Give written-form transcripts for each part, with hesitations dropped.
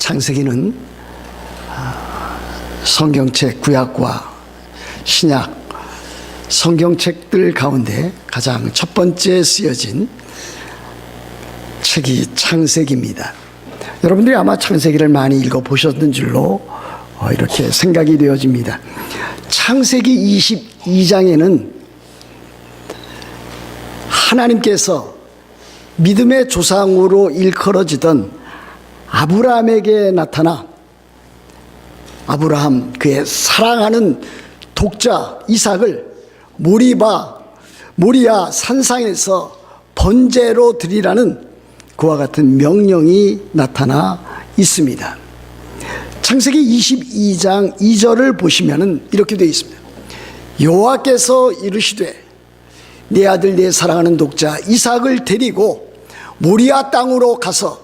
창세기는 성경책 구약과 신약 성경책들 가운데 가장 첫 번째 쓰여진 책이 창세기입니다. 여러분들이 아마 창세기를 많이 읽어보셨던 줄로 이렇게 생각이 되어집니다. 창세기 22장에는 하나님께서 믿음의 조상으로 일컬어지던 아브라함에게 나타나 아브라함 그의 사랑하는 독자 이삭을 모리아 산상에서 번제로 드리라는 그와 같은 명령이 나타나 있습니다. 창세기 22장 2절을 보시면은 이렇게 되어 있습니다. 여호와께서 이르시되 내 아들 내 사랑하는 독자 이삭을 데리고 모리아 땅으로 가서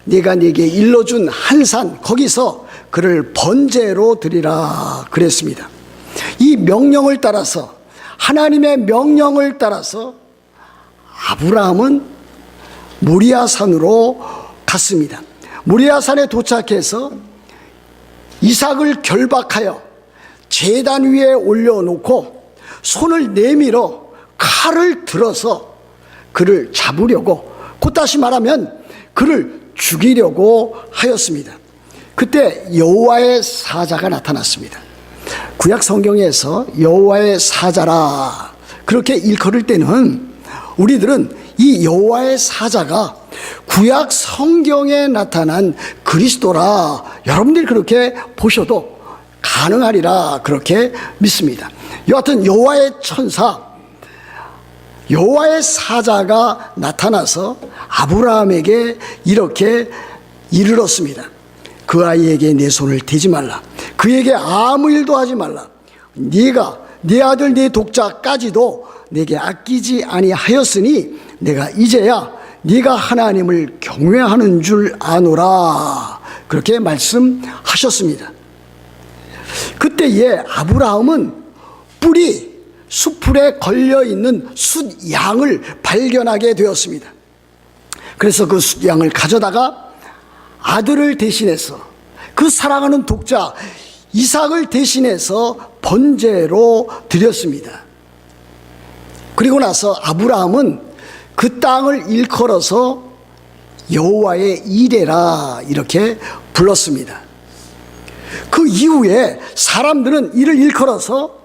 내가 네게 일러준 한 산 거기서 그를 번제로 드리라 그랬습니다. 이 명령을 따라서 하나님의 명령을 따라서 아브라함은 모리아 산으로 갔습니다. 모리아 산에 도착해서 이삭을 결박하여 제단 위에 올려놓고 손을 내밀어 칼을 들어서 그를 잡으려고, 곧 다시 말하면 그를 죽이려고 하였습니다. 그때 여호와의 사자가 나타났습니다. 구약 성경에서 여호와의 사자라 그렇게 일컬을 때는 우리들은 이 여호와의 사자가 구약 성경에 나타난 그리스도라 여러분들이 그렇게 보셔도 가능하리라 그렇게 믿습니다. 여하튼 여호와의 천사 여호와의 사자가 나타나서 아브라함에게 이렇게 이르렀습니다. 그 아이에게 내 손을 대지 말라. 그에게 아무 일도 하지 말라. 네가 네 아들 네 독자까지도 내게 아끼지 아니하였으니 내가 이제야 네가 하나님을 경외하는 줄 아노라. 그렇게 말씀하셨습니다. 그때에 아브라함은 뿔이 수풀에 걸려있는 숫양을 발견하게 되었습니다. 그래서 그 숫양을 가져다가 아들을 대신해서 그 사랑하는 독자 이삭을 대신해서 번제로 드렸습니다. 그리고 나서 아브라함은 그 땅을 일컬어서 여호와의 이레라 이렇게 불렀습니다. 그 이후에 사람들은 이를 일컬어서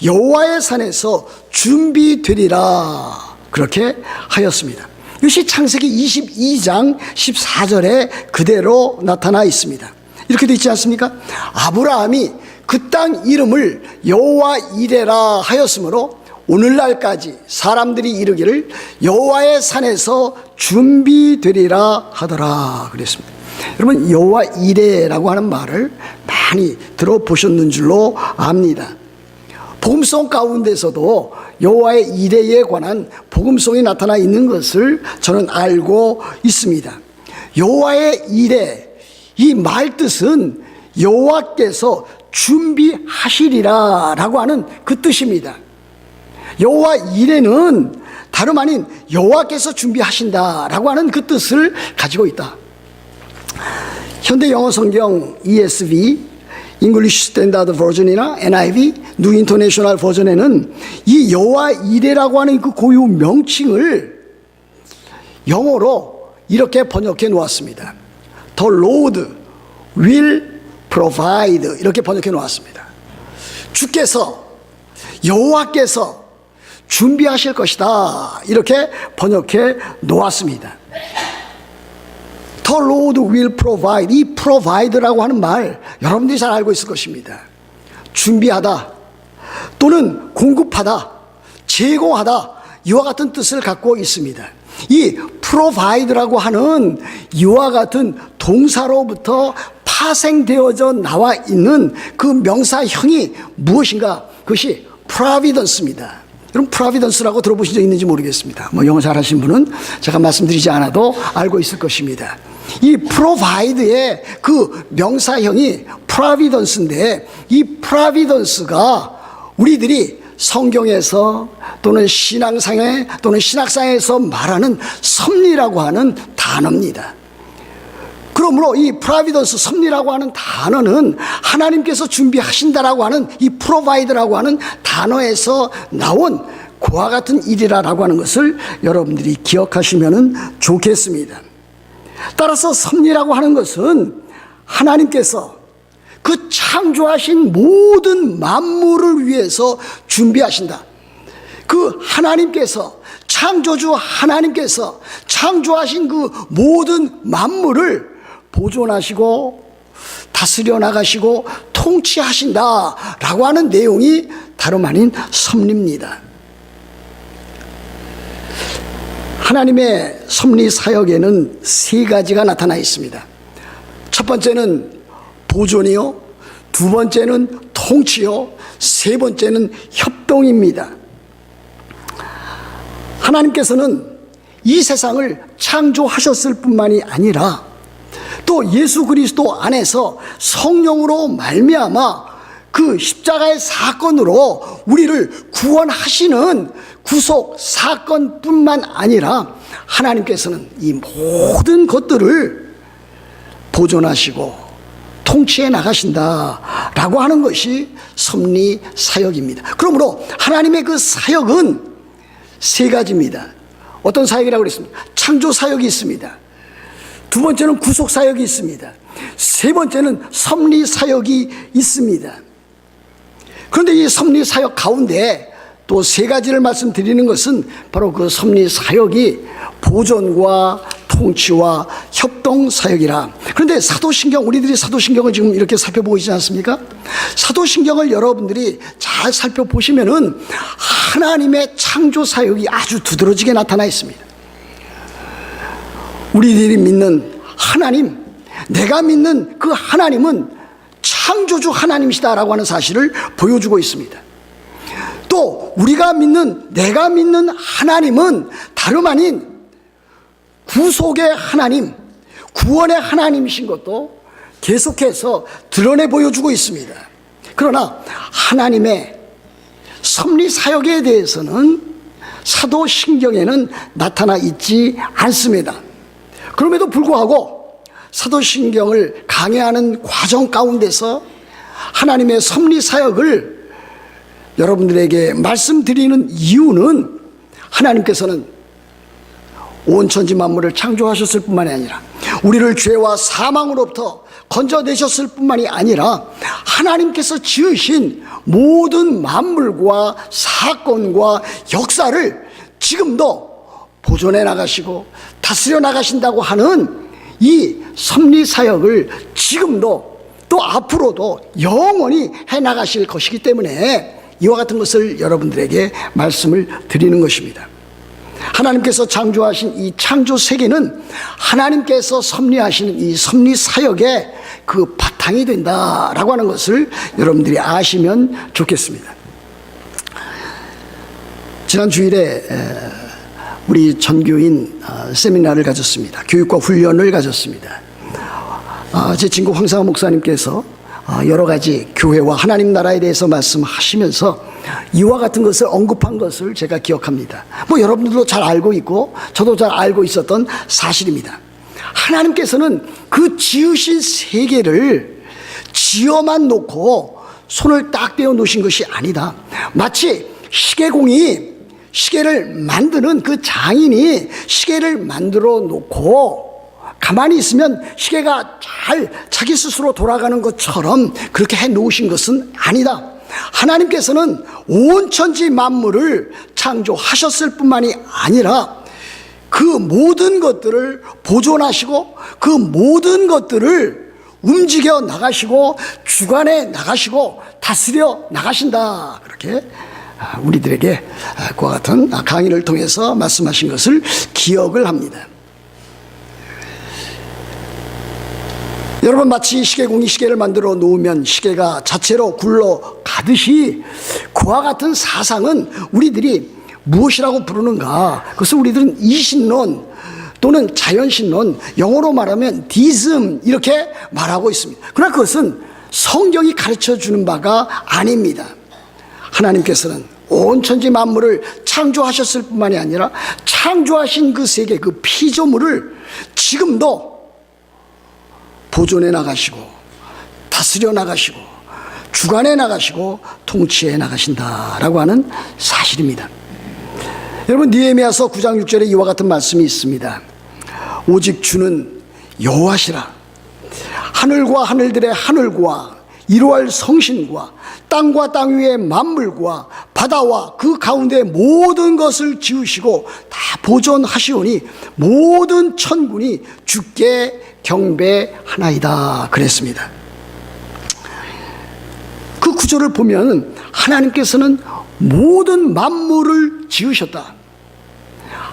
여호와의 산에서 준비되리라 그렇게 하였습니다. 이것이 창세기 22장 14절에 그대로 나타나 있습니다. 이렇게 되어 있지 않습니까? 아브라함이 그 땅 이름을 여호와 이레라 하였으므로 오늘날까지 사람들이 이르기를 여호와의 산에서 준비되리라 하더라 그랬습니다. 여러분 여호와 이레라고 하는 말을 많이 들어보셨는 줄로 압니다. 복음송 가운데서도 여호와의 이레에 관한 복음송이 나타나 있는 것을 저는 알고 있습니다. 여호와의 이레 이 말 뜻은 여호와께서 준비하시리라 라고 하는 그 뜻입니다. 여호와 이레는 다름 아닌 여호와께서 준비하신다 라고 하는 그 뜻을 가지고 있다. 현대 영어 성경 ESV English Standard Version이나 NIV New International Version에는 이 여호와 이레라고 하는 그 고유 명칭을 영어로 이렇게 번역해 놓았습니다. The Lord will provide 이렇게 번역해 놓았습니다. 주께서 여호와께서 준비하실 것이다 이렇게 번역해 놓았습니다. The Lord will provide 이 provide라고 하는 말 여러분들이 잘 알고 있을 것입니다. 준비하다 또는 공급하다 제공하다 이와 같은 뜻을 갖고 있습니다. 이 provide라고 하는 이와 같은 동사로부터 파생되어져 나와 있는 그 명사형이 무엇인가? 그것이 providence입니다. 여러분 providence라고 들어보신 적 있는지 모르겠습니다. 영어 잘하신 분은 제가 말씀드리지 않아도 알고 있을 것입니다. 이 provide의 그 명사형이 providence인데 이 providence가 우리들이 성경에서 또는 신앙상에 또는 신학상에서 말하는 섭리라고 하는 단어입니다. 그러므로 이 프로비던스, 섭리라고 하는 단어는 하나님께서 준비하신다라고 하는 이 프로바이드라고 하는 단어에서 나온 그와 같은 일이라고 하는 것을 여러분들이 기억하시면 좋겠습니다. 따라서 섭리라고 하는 것은 하나님께서 그 창조하신 모든 만물을 위해서 준비하신다. 그 하나님께서, 창조주 하나님께서 창조하신 그 모든 만물을 보존하시고 다스려 나가시고 통치하신다라고 하는 내용이 다름 아닌 섭리입니다. 하나님의 섭리 사역에는 세 가지가 나타나 있습니다. 첫 번째는 보존이요, 두 번째는 통치요, 세 번째는 협동입니다. 하나님께서는 이 세상을 창조하셨을 뿐만이 아니라 또 예수 그리스도 안에서 성령으로 말미암아 그 십자가의 사건으로 우리를 구원하시는 구속 사건뿐만 아니라 하나님께서는 이 모든 것들을 보존하시고 통치해 나가신다라고 하는 것이 섭리 사역입니다. 그러므로 하나님의 그 사역은 세 가지입니다. 어떤 사역이라고 그랬습니까? 창조 사역이 있습니다. 두 번째는 구속 사역이 있습니다. 세 번째는 섭리 사역이 있습니다. 그런데 이 섭리 사역 가운데 또 세 가지를 말씀드리는 것은 바로 그 섭리 사역이 보존과 통치와 협동 사역이라. 그런데 사도신경, 우리들이 사도신경을 지금 이렇게 살펴보고 있지 않습니까? 사도신경을 여러분들이 잘 살펴보시면은 하나님의 창조 사역이 아주 두드러지게 나타나 있습니다. 우리들이 믿는 하나님, 내가 믿는 그 하나님은 창조주 하나님이시다라고 하는 사실을 보여주고 있습니다. 또 우리가 믿는, 내가 믿는 하나님은 다름 아닌 구속의 하나님, 구원의 하나님이신 것도 계속해서 드러내 보여주고 있습니다. 그러나 하나님의 섭리 사역에 대해서는 사도신경에는 나타나 있지 않습니다. 그럼에도 불구하고 사도신경을 강해하는 과정 가운데서 하나님의 섭리 사역을 여러분들에게 말씀드리는 이유는 하나님께서는 온 천지 만물을 창조하셨을 뿐만이 아니라 우리를 죄와 사망으로부터 건져내셨을 뿐만이 아니라 하나님께서 지으신 모든 만물과 사건과 역사를 지금도 보존해 나가시고 다스려 나가신다고 하는 이 섭리 사역을 지금도 또 앞으로도 영원히 해 나가실 것이기 때문에 이와 같은 것을 여러분들에게 말씀을 드리는 것입니다. 하나님께서 창조하신 이 창조 세계는 하나님께서 섭리하시는 이 섭리 사역의 그 바탕이 된다라고 하는 것을 여러분들이 아시면 좋겠습니다. 지난 주일에 우리 전교인 세미나를 가졌습니다. 교육과 훈련을 가졌습니다. 제 친구 황상화 목사님께서 여러 가지 교회와 하나님 나라에 대해서 말씀하시면서 이와 같은 것을 언급한 것을 제가 기억합니다. 여러분들도 잘 알고 있고 저도 잘 알고 있었던 사실입니다. 하나님께서는 그 지으신 세계를 지어만 놓고 손을 딱 떼어 놓으신 것이 아니다. 마치 시계공이 시계를 만드는 그 장인이 시계를 만들어 놓고 가만히 있으면 시계가 잘 자기 스스로 돌아가는 것처럼 그렇게 해 놓으신 것은 아니다. 하나님께서는 온 천지 만물을 창조하셨을 뿐만이 아니라 그 모든 것들을 보존하시고 그 모든 것들을 움직여 나가시고 주관해 나가시고 다스려 나가신다. 그렇게 우리들에게 그와 같은 강의를 통해서 말씀하신 것을 기억을 합니다. 여러분, 마치 시계공이 시계를 만들어 놓으면 시계가 자체로 굴러가듯이 그와 같은 사상은 우리들이 무엇이라고 부르는가? 그것을 우리들은 이신론 또는 자연신론, 영어로 말하면 디즘 이렇게 말하고 있습니다. 그러나 그것은 성경이 가르쳐주는 바가 아닙니다. 하나님께서는 온 천지 만물을 창조하셨을 뿐만이 아니라 창조하신 그 세계, 그 피조물을 지금도 보존해 나가시고 다스려 나가시고 주관해 나가시고 통치해 나가신다라고 하는 사실입니다. 여러분, 느헤미야서 9장 6절에 이와 같은 말씀이 있습니다. 오직 주는 여호와시라. 하늘과 하늘들의 하늘과 이루할 성신과 땅과 땅 위의 만물과 바다와 그 가운데 모든 것을 지으시고 다 보존하시오니 모든 천군이 주께 경배하나이다 그랬습니다. 그 구절을 보면 하나님께서는 모든 만물을 지으셨다.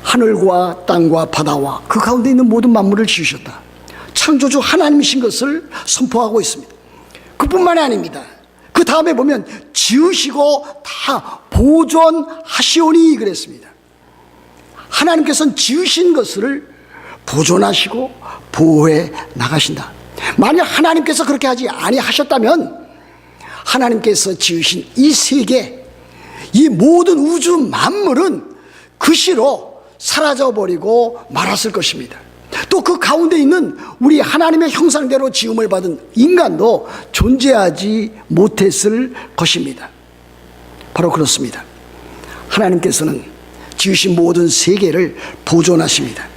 하늘과 땅과 바다와 그 가운데 있는 모든 만물을 지으셨다. 창조주 하나님이신 것을 선포하고 있습니다. 그뿐만이 아닙니다. 그 다음에 보면 지으시고 다 보존하시오니 그랬습니다. 하나님께서는 지으신 것을 보존하시고 보호해 나가신다. 만약 하나님께서 그렇게 하지 아니하셨다면 하나님께서 지으신 이 세계, 이 모든 우주 만물은 그시로 사라져버리고 말았을 것입니다. 또 그 가운데 있는 우리 하나님의 형상대로 지음을 받은 인간도 존재하지 못했을 것입니다. 바로 그렇습니다. 하나님께서는 지으신 모든 세계를 보존하십니다.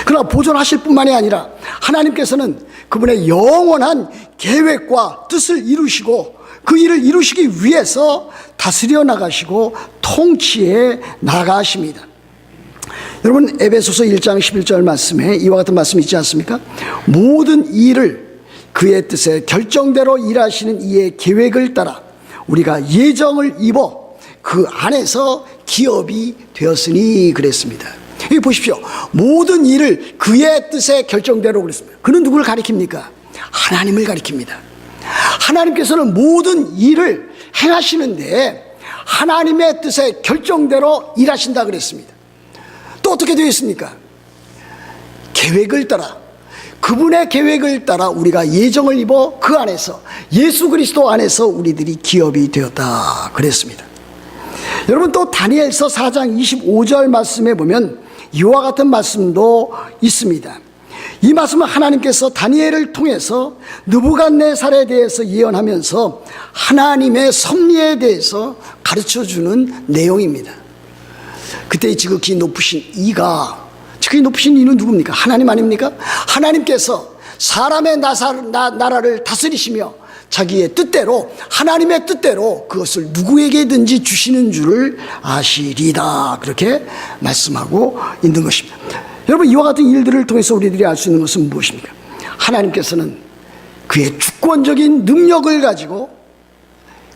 그러나 보존하실 뿐만이 아니라 하나님께서는 그분의 영원한 계획과 뜻을 이루시고 그 일을 이루시기 위해서 다스려 나가시고 통치해 나가십니다. 여러분, 에베소서 1장 11절 말씀에 이와 같은 말씀이 있지 않습니까? 모든 일을 그의 뜻에 결정대로 일하시는 이의 계획을 따라 우리가 예정을 입어 그 안에서 기업이 되었으니 그랬습니다. 여기 보십시오. 모든 일을 그의 뜻에 결정대로 그랬습니다. 그는 누구를 가리킵니까? 하나님을 가리킵니다. 하나님께서는 모든 일을 행하시는데 하나님의 뜻에 결정대로 일하신다 그랬습니다. 또 어떻게 되어 있습니까? 계획을 따라, 그분의 계획을 따라 우리가 예정을 입어 그 안에서, 예수 그리스도 안에서 우리들이 기업이 되었다 그랬습니다. 여러분, 또 다니엘서 4장 25절 말씀에 보면 이와 같은 말씀도 있습니다. 이 말씀은 하나님께서 다니엘을 통해서 느부갓네살에 대해서 예언하면서 하나님의 섭리에 대해서 가르쳐주는 내용입니다. 그때 지극히 높으신 이가, 지극히 높으신 이는 누굽니까? 하나님 아닙니까? 하나님께서 사람의 나라를 다스리시며 자기의 뜻대로, 하나님의 뜻대로 그것을 누구에게든지 주시는 줄을 아시리다, 그렇게 말씀하고 있는 것입니다. 여러분, 이와 같은 일들을 통해서 우리들이 알 수 있는 것은 무엇입니까? 하나님께서는 그의 주권적인 능력을 가지고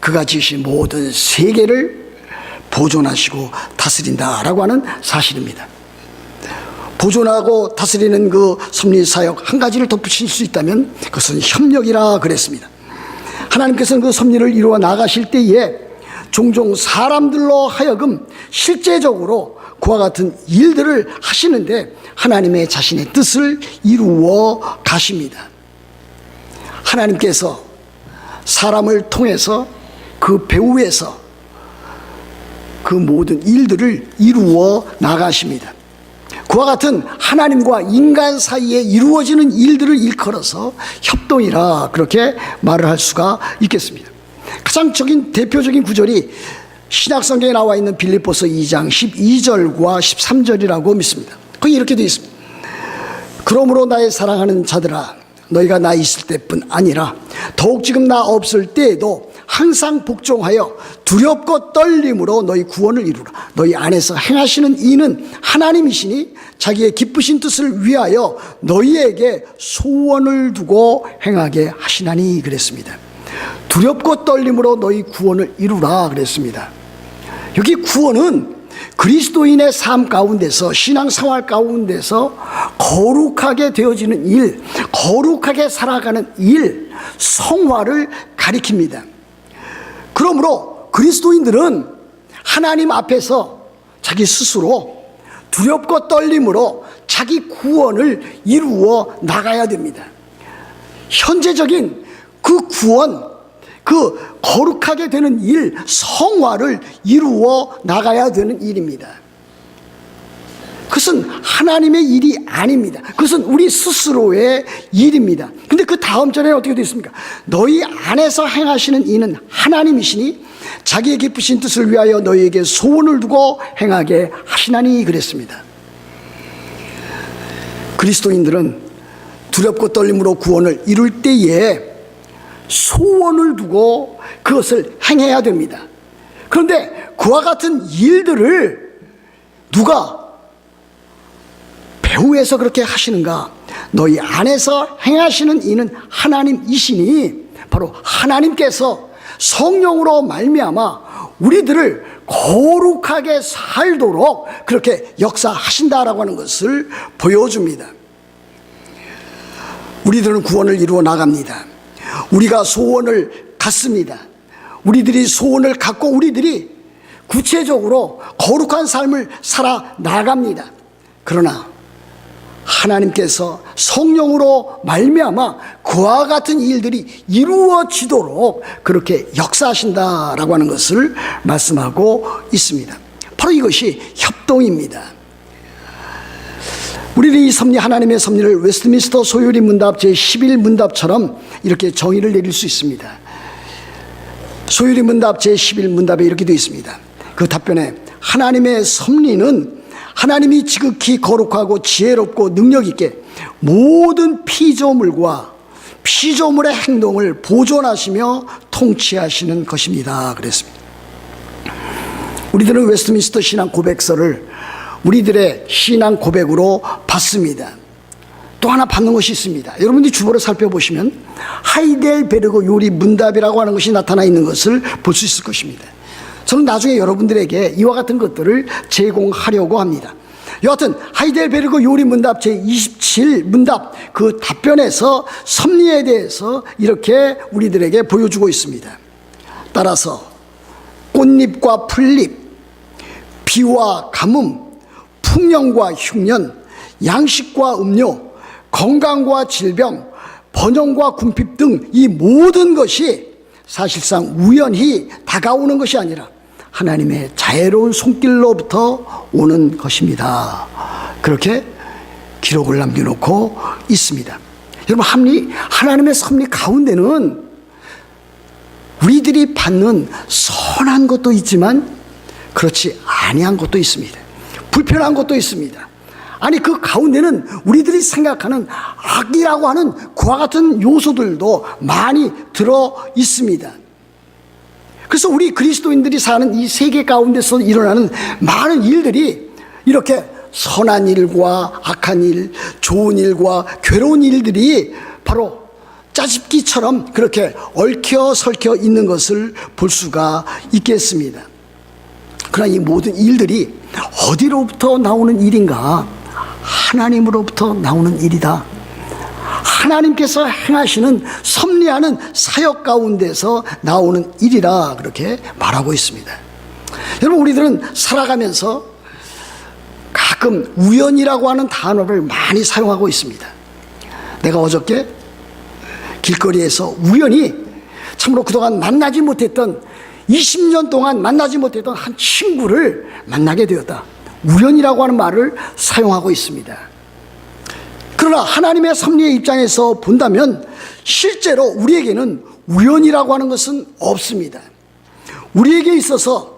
그가 지으신 모든 세계를 보존하시고 다스린다라고 하는 사실입니다. 보존하고 다스리는 그 섭리사역 한 가지를 덧붙일 수 있다면 그것은 협력이라 그랬습니다. 하나님께서는 그 섭리를 이루어 나가실 때에 종종 사람들로 하여금 실제적으로 그와 같은 일들을 하시는데 하나님의 자신의 뜻을 이루어 가십니다. 하나님께서 사람을 통해서 그 배후에서 그 모든 일들을 이루어 나가십니다. 그와 같은 하나님과 인간 사이에 이루어지는 일들을 일컬어서 협동이라 그렇게 말을 할 수가 있겠습니다. 가장 대표적인 구절이 신약성경에 나와 있는 빌립보서 2장 12절과 13절이라고 믿습니다. 거기 이렇게 되어 있습니다. 그러므로 나의 사랑하는 자들아, 너희가 나 있을 때뿐 아니라 더욱 지금 나 없을 때에도 항상 복종하여 두렵고 떨림으로 너희 구원을 이루라. 너희 안에서 행하시는 이는 하나님이시니 자기의 기쁘신 뜻을 위하여 너희에게 소원을 두고 행하게 하시나니 그랬습니다. 두렵고 떨림으로 너희 구원을 이루라 그랬습니다. 여기 구원은 그리스도인의 삶 가운데서, 신앙 생활 가운데서 거룩하게 되어지는 일, 거룩하게 살아가는 일, 성화를 가리킵니다. 그러므로 그리스도인들은 하나님 앞에서 자기 스스로 두렵고 떨림으로 자기 구원을 이루어 나가야 됩니다. 현재적인 그 구원, 그 거룩하게 되는 일, 성화를 이루어 나가야 되는 일입니다. 그것은 하나님의 일이 아닙니다. 그것은 우리 스스로의 일입니다. 근데 그 다음 절에 어떻게 되어 있습니까? 너희 안에서 행하시는 이는 하나님이시니 자기의 기쁘신 뜻을 위하여 너희에게 소원을 두고 행하게 하시나니 그랬습니다. 그리스도인들은 두렵고 떨림으로 구원을 이룰 때에 소원을 두고 그것을 행해야 됩니다. 그런데 그와 같은 일들을 누가 배후에서 그렇게 하시는가? 너희 안에서 행하시는 이는 하나님이시니 바로 하나님께서 성령으로 말미암아 우리들을 거룩하게 살도록 그렇게 역사하신다라고 하는 것을 보여줍니다. 우리들은 구원을 이루어 나갑니다. 우리가 소원을 갖습니다. 우리들이 소원을 갖고 우리들이 구체적으로 거룩한 삶을 살아 나갑니다. 그러나 하나님께서 성령으로 말미암아 그와 같은 일들이 이루어지도록 그렇게 역사하신다라고 하는 것을 말씀하고 있습니다. 바로 이것이 협동입니다. 우리는 이 섭리, 하나님의 섭리를 웨스트민스터 소요리 문답 제11문답처럼 이렇게 정의를 내릴 수 있습니다. 소요리 문답 제11문답에 이렇게 되어 있습니다. 그 답변에 하나님의 섭리는 하나님이 지극히 거룩하고 지혜롭고 능력 있게 모든 피조물과 피조물의 행동을 보존하시며 통치하시는 것입니다. 그랬습니다. 우리들은 웨스트민스터 신앙 고백서를 우리들의 신앙 고백으로 받습니다. 또 하나 받는 것이 있습니다. 여러분들이 주보를 살펴보시면 하이델베르그 요리 문답이라고 하는 것이 나타나 있는 것을 볼 수 있을 것입니다. 저는 나중에 여러분들에게 이와 같은 것들을 제공하려고 합니다. 여하튼 하이델베르그 요리 문답 제27문답 그 답변에서 섭리에 대해서 이렇게 우리들에게 보여주고 있습니다. 따라서 꽃잎과 풀잎, 비와 가뭄, 풍년과 흉년, 양식과 음료, 건강과 질병, 번영과 궁핍 등 이 모든 것이 사실상 우연히 다가오는 것이 아니라 하나님의 자애로운 손길로부터 오는 것입니다. 그렇게 기록을 남겨놓고 있습니다. 여러분, 하나님의 섭리 가운데는 우리들이 받는 선한 것도 있지만 그렇지 아니한 것도 있습니다. 불편한 것도 있습니다. 아니, 그 가운데는 우리들이 생각하는 악이라고 하는 그와 같은 요소들도 많이 들어 있습니다. 그래서 우리 그리스도인들이 사는 이 세계 가운데서 일어나는 많은 일들이 이렇게 선한 일과 악한 일, 좋은 일과 괴로운 일들이 바로 짜집기처럼 그렇게 얽혀 설켜 있는 것을 볼 수가 있겠습니다. 그러나 이 모든 일들이 어디로부터 나오는 일인가? 하나님으로부터 나오는 일이다. 하나님께서 행하시는 섭리하는 사역 가운데서 나오는 일이라 그렇게 말하고 있습니다. 여러분, 우리들은 살아가면서 가끔 우연이라고 하는 단어를 많이 사용하고 있습니다. 내가 어저께 길거리에서 우연히 참으로 그동안 만나지 못했던 20년 동안 만나지 못했던 한 친구를 만나게 되었다. 우연이라고 하는 말을 사용하고 있습니다. 그러나 하나님의 섭리의 입장에서 본다면 실제로 우리에게는 우연이라고 하는 것은 없습니다. 우리에게 있어서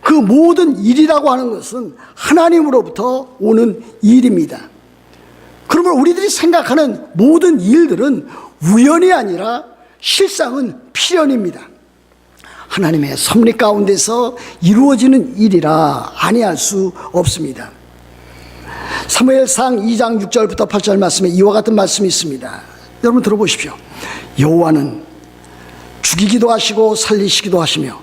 그 모든 일이라고 하는 것은 하나님으로부터 오는 일입니다. 그러므로 우리들이 생각하는 모든 일들은 우연이 아니라 실상은 필연입니다. 하나님의 섭리 가운데서 이루어지는 일이라 아니할 수 없습니다. 사무엘상 2장 6절부터 8절 말씀에 이와 같은 말씀이 있습니다. 여러분 들어보십시오. 여호와는 죽이기도 하시고 살리시기도 하시며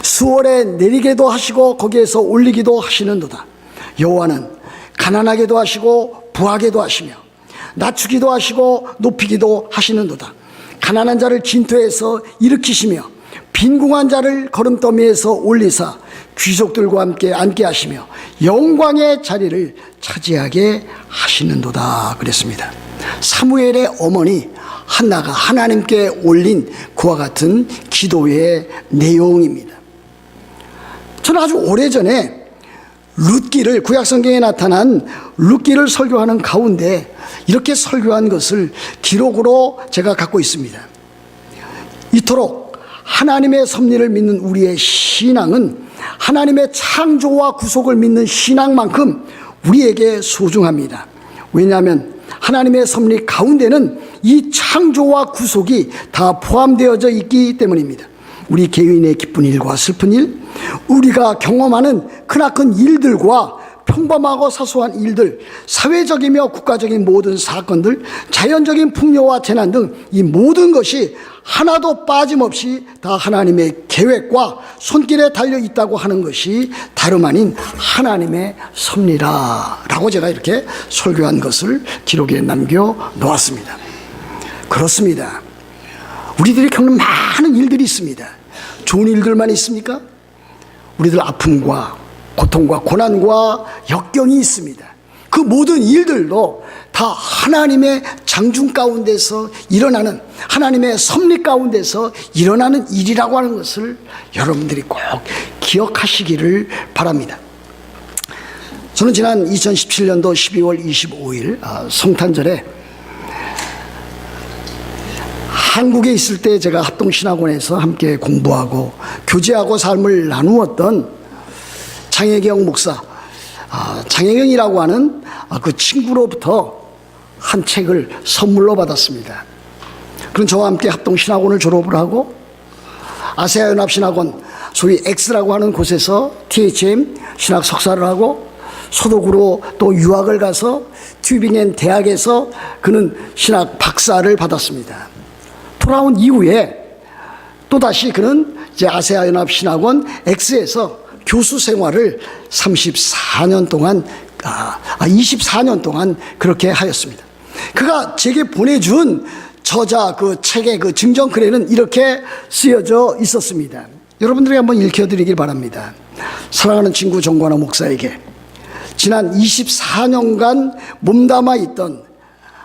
수월에 내리게도 하시고 거기에서 올리기도 하시는도다. 여호와는 가난하게도 하시고 부하게도 하시며 낮추기도 하시고 높이기도 하시는도다. 가난한 자를 진토에서 일으키시며 빈궁한 자를 거름더미에서 올리사 귀족들과 함께 앉게 하시며 영광의 자리를 차지하게 하시는도다 그랬습니다. 사무엘의 어머니 한나가 하나님께 올린 그와 같은 기도의 내용입니다. 저는 아주 오래전에 룻기를, 구약성경에 나타난 룻기를 설교하는 가운데 이렇게 설교한 것을 기록으로 제가 갖고 있습니다. 이토록 하나님의 섭리를 믿는 우리의 신앙은 하나님의 창조와 구속을 믿는 신앙만큼 우리에게 소중합니다. 왜냐하면 하나님의 섭리 가운데는 이 창조와 구속이 다 포함되어져 있기 때문입니다. 우리 개인의 기쁜 일과 슬픈 일, 우리가 경험하는 크나큰 일들과 평범하고 사소한 일들, 사회적이며 국가적인 모든 사건들, 자연적인 풍요와 재난 등 이 모든 것이 하나도 빠짐없이 다 하나님의 계획과 손길에 달려 있다고 하는 것이 다름 아닌 하나님의 섭리라라고 제가 이렇게 설교한 것을 기록에 남겨 놓았습니다. 그렇습니다. 우리들이 겪는 많은 일들이 있습니다. 좋은 일들만 있습니까? 우리들 아픔과 고통과 고난과 역경이 있습니다. 그 모든 일들도 다 하나님의 장중 가운데서 일어나는, 하나님의 섭리 가운데서 일어나는 일이라고 하는 것을 여러분들이 꼭 기억하시기를 바랍니다. 저는 지난 2017년도 12월 25일 성탄절에 한국에 있을 때 제가 합동신학원에서 함께 공부하고 교제하고 삶을 나누었던 장혜경 목사, 장혜경이라고 하는 그 친구로부터 한 책을 선물로 받았습니다. 그럼 저와 함께 합동신학원을 졸업을 하고 아세아연합신학원, 소위 X라고 하는 곳에서 THM 신학 석사를 하고 소독으로 또 유학을 가서 튜빙엔 대학에서 그는 신학 박사를 받았습니다. 돌아온 이후에 또다시 그는 이제 아세아연합신학원 X에서 교수 생활을 34년 동안 24년 동안 그렇게 하였습니다. 그가 제게 보내준 저자 그 책의 그 증정글에는 이렇게 쓰여져 있었습니다. 여러분들에게 한번 읽혀드리길 바랍니다. 사랑하는 친구 정관호 목사에게 지난 24년간 몸담아 있던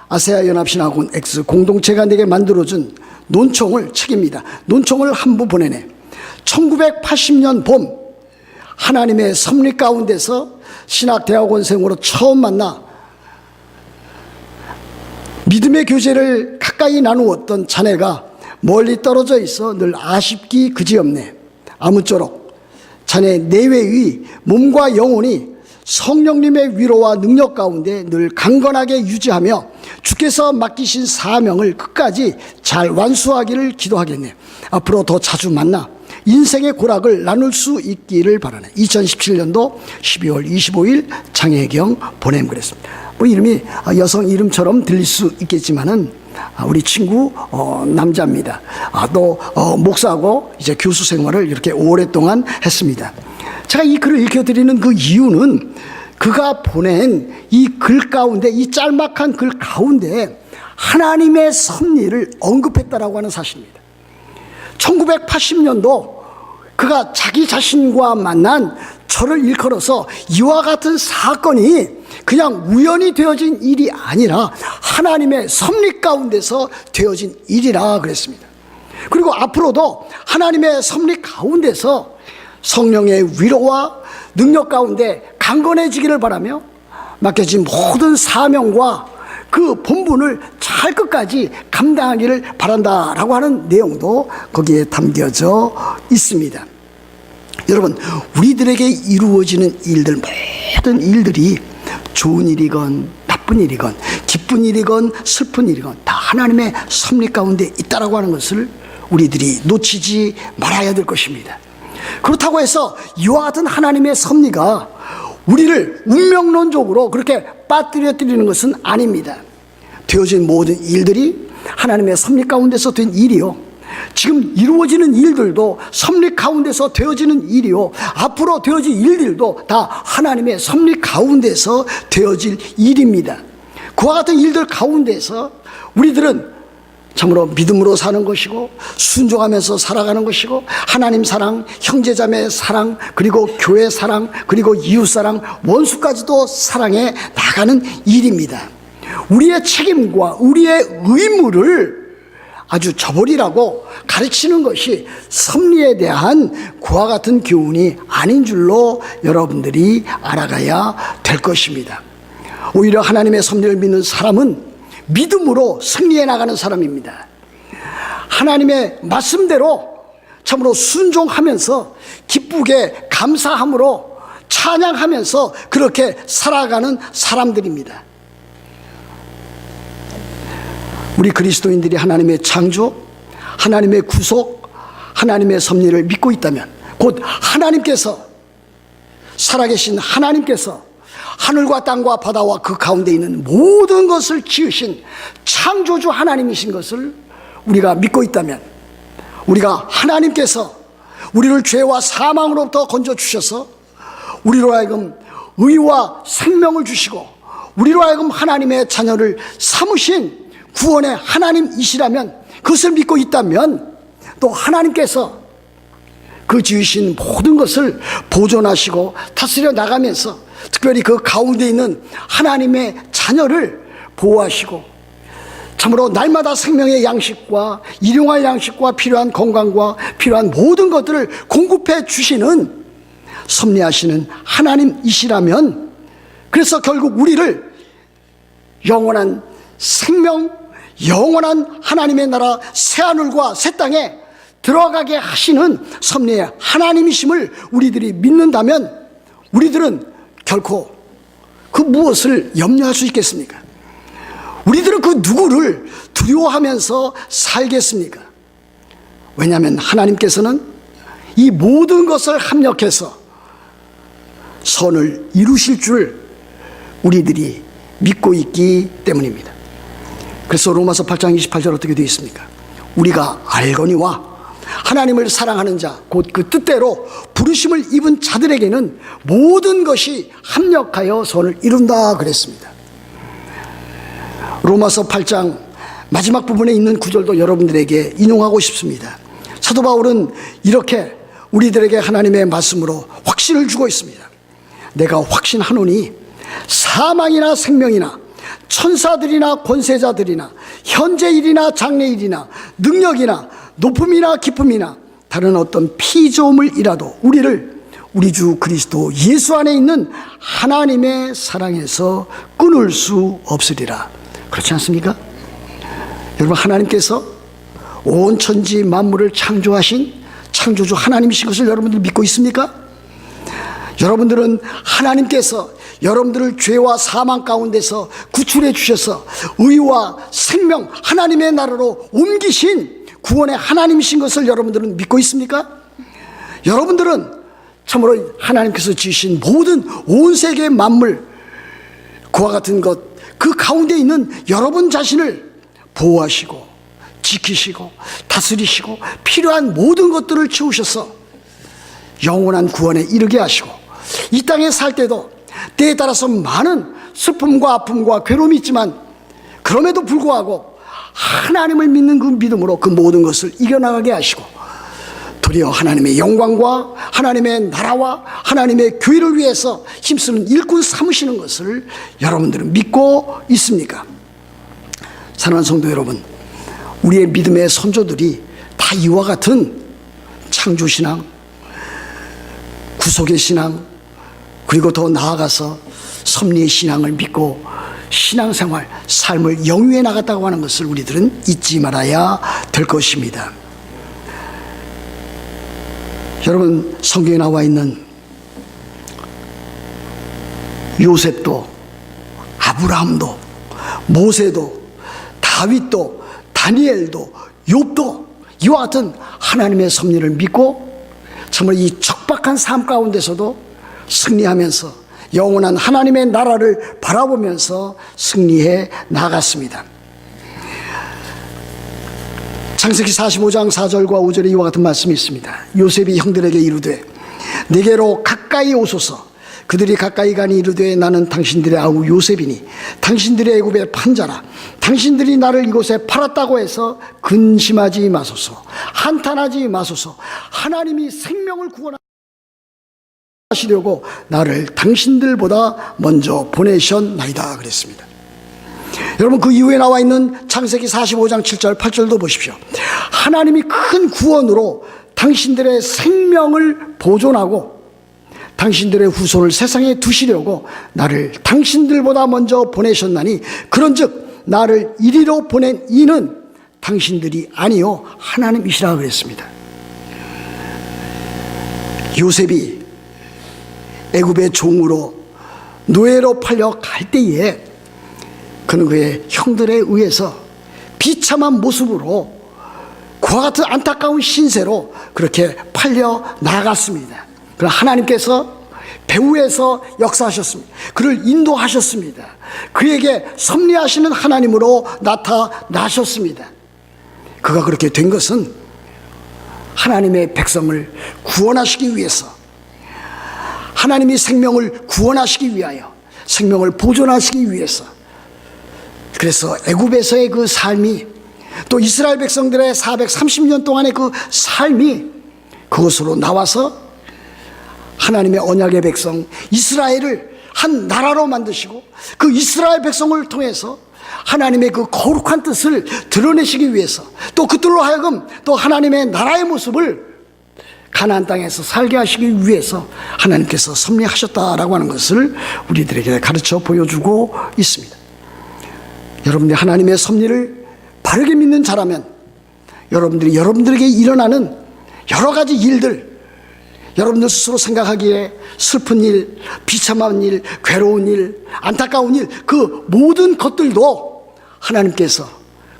아세아연합신학원 X 공동체가 내게 만들어준 논총을 책입니다. 논총을 한 부 보내네. 1980년 봄 하나님의 섭리 가운데서 신학대학원생으로 처음 만나 믿음의 교제를 가까이 나누었던 자네가 멀리 떨어져 있어 늘 아쉽기 그지없네. 아무쪼록 자네 내외의 몸과 영혼이 성령님의 위로와 능력 가운데 늘 강건하게 유지하며 주께서 맡기신 사명을 끝까지 잘 완수하기를 기도하겠네. 앞으로 더 자주 만나 인생의 고락을 나눌 수 있기를 바라네. 2017년도 12월 25일 장혜경 보냄 그랬습니다. 뭐 이름이 여성 이름처럼 들릴 수 있겠지만은 우리 친구 남자입니다. 또 목사하고 이제 교수 생활을 이렇게 오랫동안 했습니다. 제가 이 글을 읽혀드리는 그 이유는 그가 보낸 이 글 가운데, 이 짤막한 글 가운데 하나님의 섭리를 언급했다라고 하는 사실입니다. 1980년도 그가 자기 자신과 만난 저를 일컬어서 이와 같은 사건이 그냥 우연히 되어진 일이 아니라 하나님의 섭리 가운데서 되어진 일이라 그랬습니다. 그리고 앞으로도 하나님의 섭리 가운데서 성령의 위로와 능력 가운데 강건해지기를 바라며 맡겨진 모든 사명과 그 본분을 잘 끝까지 감당하기를 바란다라고 하는 내용도 거기에 담겨져 있습니다. 여러분, 우리들에게 이루어지는 일들, 모든 일들이 좋은 일이건 나쁜 일이건 기쁜 일이건 슬픈 일이건 다 하나님의 섭리 가운데 있다라고 하는 것을 우리들이 놓치지 말아야 될 것입니다. 그렇다고 해서 이와 같은 하나님의 섭리가 우리를 운명론적으로 그렇게 빠뜨려뜨리는 것은 아닙니다. 되어진 모든 일들이 하나님의 섭리 가운데서 된 일이요, 지금 이루어지는 일들도 섭리 가운데서 되어지는 일이요, 앞으로 되어질 일들도 다 하나님의 섭리 가운데서 되어질 일입니다. 그와 같은 일들 가운데서 우리들은 참으로 믿음으로 사는 것이고 순종하면서 살아가는 것이고 하나님 사랑, 형제자매 사랑, 그리고 교회 사랑, 그리고 이웃 사랑, 원수까지도 사랑해 나가는 일입니다. 우리의 책임과 우리의 의무를 아주 저버리라고 가르치는 것이 섭리에 대한 그와 같은 교훈이 아닌 줄로 여러분들이 알아가야 될 것입니다. 오히려 하나님의 섭리를 믿는 사람은 믿음으로 승리해 나가는 사람입니다. 하나님의 말씀대로 참으로 순종하면서 기쁘게 감사함으로 찬양하면서 그렇게 살아가는 사람들입니다. 우리 그리스도인들이 하나님의 창조, 하나님의 구속, 하나님의 섭리를 믿고 있다면, 곧 하나님께서, 살아계신 하나님께서 하늘과 땅과 바다와 그 가운데 있는 모든 것을 지으신 창조주 하나님이신 것을 우리가 믿고 있다면, 우리가 하나님께서 우리를 죄와 사망으로부터 건져주셔서 우리로 하여금 의와 생명을 주시고 우리로 하여금 하나님의 자녀를 삼으신 구원의 하나님이시라면, 그것을 믿고 있다면, 또 하나님께서 그 지으신 모든 것을 보존하시고 다스려 나가면서 특별히 그 가운데 있는 하나님의 자녀를 보호하시고 참으로 날마다 생명의 양식과 일용할 양식과 필요한 건강과 필요한 모든 것들을 공급해 주시는 섭리하시는 하나님이시라면, 그래서 결국 우리를 영원한 생명, 영원한 하나님의 나라 새하늘과 새 땅에 들어가게 하시는 섭리의 하나님이심을 우리들이 믿는다면, 우리들은 결코 그 무엇을 염려할 수 있겠습니까? 우리들은 그 누구를 두려워하면서 살겠습니까? 왜냐하면 하나님께서는 이 모든 것을 합력해서 선을 이루실 줄 우리들이 믿고 있기 때문입니다. 그래서 로마서 8장 28절 어떻게 되어 있습니까? 우리가 알거니와 하나님을 사랑하는 자, 곧 그 뜻대로 부르심을 입은 자들에게는 모든 것이 합력하여 선을 이룬다 그랬습니다. 로마서 8장 마지막 부분에 있는 구절도 여러분들에게 인용하고 싶습니다. 사도 바울은 이렇게 우리들에게 하나님의 말씀으로 확신을 주고 있습니다. 내가 확신하노니 사망이나 생명이나 천사들이나 권세자들이나 현재일이나 장래일이나 능력이나 높음이나 깊음이나 다른 어떤 피조물이라도 우리를 우리 주 그리스도 예수 안에 있는 하나님의 사랑에서 끊을 수 없으리라. 그렇지 않습니까? 여러분, 하나님께서 온 천지 만물을 창조하신 창조주 하나님이신 것을 여러분들 믿고 있습니까? 여러분들은 하나님께서 여러분들을 죄와 사망 가운데서 구출해 주셔서 의와 생명, 하나님의 나라로 옮기신 구원의 하나님이신 것을 여러분들은 믿고 있습니까? 여러분들은 참으로 하나님께서 지으신 모든 온 세계 만물, 그와 같은 것, 그 가운데 있는 여러분 자신을 보호하시고 지키시고 다스리시고 필요한 모든 것들을 채우셔서 영원한 구원에 이르게 하시고, 이 땅에 살 때도 때에 따라서 많은 슬픔과 아픔과 괴로움이 있지만 그럼에도 불구하고 하나님을 믿는 그 믿음으로 그 모든 것을 이겨나가게 하시고, 도리어 하나님의 영광과 하나님의 나라와 하나님의 교회를 위해서 힘쓰는 일꾼 삼으시는 것을 여러분들은 믿고 있습니까? 사랑하는 성도 여러분, 우리의 믿음의 선조들이 다 이와 같은 창조신앙, 구속의 신앙, 그리고 더 나아가서 섭리의 신앙을 믿고 신앙생활, 삶을 영위해 나갔다고 하는 것을 우리들은 잊지 말아야 될 것입니다. 여러분, 성경에 나와 있는 요셉도 아브라함도 모세도 다윗도 다니엘도 욥도 이와 같은 하나님의 섭리를 믿고 정말 이 척박한 삶 가운데서도 승리하면서 영원한 하나님의 나라를 바라보면서 승리해 나갔습니다. 창세기 45장 4절과 5절에 이와 같은 말씀이 있습니다. 요셉이 형들에게 이르되 내게로 가까이 오소서. 그들이 가까이 가니 이르되 나는 당신들의 아우 요셉이니 당신들의 애굽의 판자라. 당신들이 나를 이곳에 팔았다고 해서 근심하지 마소서, 한탄하지 마소서. 하나님이 생명을 구원하시려고 나를 당신들보다 먼저 보내셨나이다 그랬습니다. 여러분 그 이후에 나와 있는 창세기 45장 7절 8절도 보십시오. 하나님이 큰 구원으로 당신들의 생명을 보존하고 당신들의 후손을 세상에 두시려고 나를 당신들보다 먼저 보내셨나니 그런즉 나를 이리로 보낸 이는 당신들이 아니요 하나님이시라 그랬습니다. 요셉이 애굽의 종으로 노예로 팔려 갈 때에 그는 그의 형들에 의해서 비참한 모습으로 그와 같은 안타까운 신세로 그렇게 팔려 나갔습니다. 그러나 하나님께서 배후에서 역사하셨습니다. 그를 인도하셨습니다. 그에게 섭리하시는 하나님으로 나타나셨습니다. 그가 그렇게 된 것은 하나님의 백성을 구원하시기 위해서, 하나님이 생명을 구원하시기 위하여, 생명을 보존하시기 위해서, 그래서 애굽에서의 그 삶이 또 이스라엘 백성들의 430년 동안의 그 삶이 그것으로 나와서 하나님의 언약의 백성 이스라엘을 한 나라로 만드시고 그 이스라엘 백성을 통해서 하나님의 그 거룩한 뜻을 드러내시기 위해서 또 그들로 하여금 또 하나님의 나라의 모습을 가나안 땅에서 살게 하시기 위해서 하나님께서 섭리하셨다라고 하는 것을 우리들에게 가르쳐 보여주고 있습니다. 여러분들이 하나님의 섭리를 바르게 믿는 자라면 여러분들에게 일어나는 여러 가지 일들, 여러분들 스스로 생각하기에 슬픈 일, 비참한 일, 괴로운 일, 안타까운 일, 그 모든 것들도 하나님께서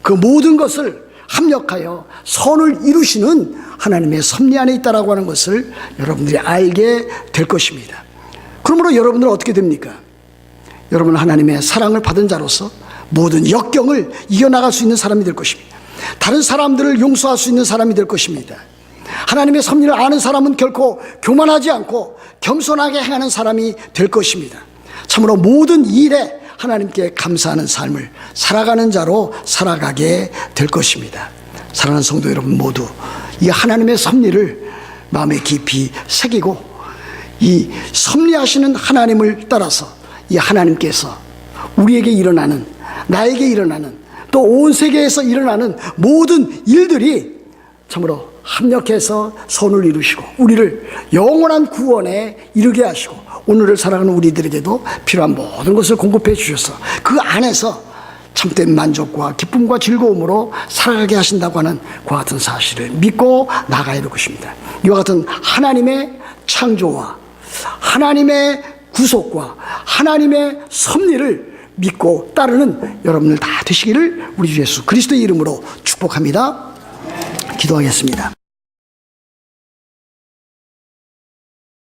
그 모든 것을 합력하여 선을 이루시는 하나님의 섭리 안에 있다라고 하는 것을 여러분들이 알게 될 것입니다. 그러므로 여러분들은 어떻게 됩니까? 여러분은 하나님의 사랑을 받은 자로서 모든 역경을 이겨나갈 수 있는 사람이 될 것입니다. 다른 사람들을 용서할 수 있는 사람이 될 것입니다. 하나님의 섭리를 아는 사람은 결코 교만하지 않고 겸손하게 행하는 사람이 될 것입니다. 참으로 모든 일에 하나님께 감사하는 삶을 살아가는 자로 살아가게 될 것입니다. 사랑하는 성도 여러분 모두 이 하나님의 섭리를 마음에 깊이 새기고 이 섭리하시는 하나님을 따라서 이 하나님께서 우리에게 일어나는, 나에게 일어나는, 또 온 세계에서 일어나는 모든 일들이 참으로 합력해서 선을 이루시고 우리를 영원한 구원에 이르게 하시고 오늘을 살아가는 우리들에게도 필요한 모든 것을 공급해 주셔서 그 안에서 참된 만족과 기쁨과 즐거움으로 살아가게 하신다고 하는 그와 같은 사실을 믿고 나가야 될 것입니다. 이와 같은 하나님의 창조와 하나님의 구속과 하나님의 섭리를 믿고 따르는 여러분들 다 되시기를 우리 주 예수 그리스도의 이름으로 축복합니다. 기도하겠습니다.